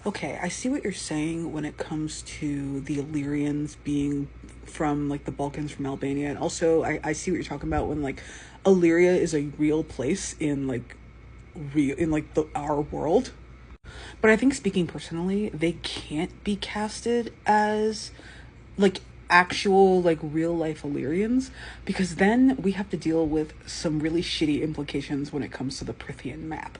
Okay, I see what you're saying when it comes to the Illyrians being from like the Balkans, from Albania, and also I see what you're talking about when like Illyria is a real place in like real in like the our world. But I think speaking personally, they can't be casted as like actual like real life Illyrians because then we have to deal with some really shitty implications when it comes to the Prithian map.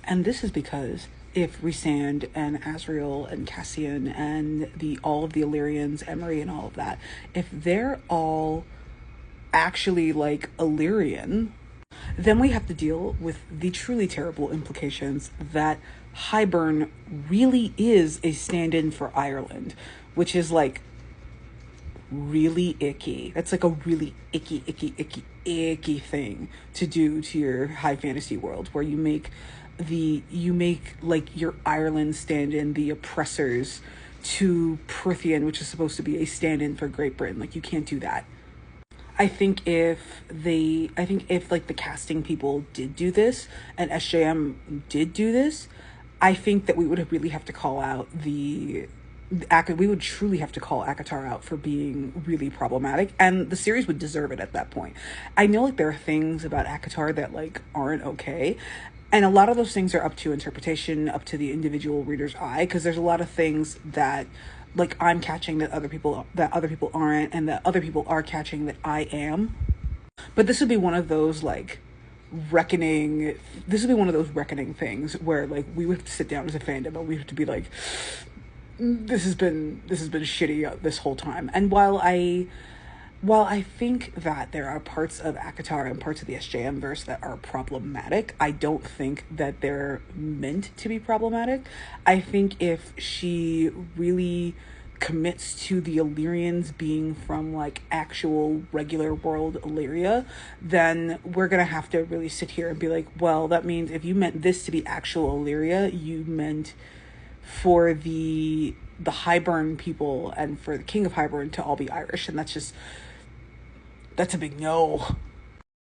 And this is because if Rhysand and Azriel and Cassian and the all of the Illyrians, Emery and all of that, if they're all actually like Illyrian, then we have to deal with the truly terrible implications that Highburn really is a stand-in for Ireland, which is like really icky. That's like a really icky thing to do to your high fantasy world where you make like your Ireland stand in the oppressors to Prithian, which is supposed to be a stand in for Great Britain. Like you can't do that. I think if like the casting people did do this and SJM did do this, I think that we would really have to call out we would truly have to call Akatar out for being really problematic, and the series would deserve it at that point. I know like there are things about Akatar that like aren't okay, and a lot of those things are up to interpretation, up to the individual reader's eye, because there's a lot of things that like I'm catching that other people aren't, and that other people are catching that I am. But this would be one of those like reckoning this would be one of those reckoning things where like we would have to sit down as a fandom and we have to be like, this has been shitty this whole time. And while I think that there are parts of Akatar and parts of the SJM verse that are problematic, I don't think that they're meant to be problematic. I think if she really commits to the Illyrians being from like actual regular world Illyria, then we're gonna have to really sit here and be like, well, that means if you meant this to be actual Illyria, you meant for the Highburn people and for the King of Highburn to all be Irish, and that's a big no.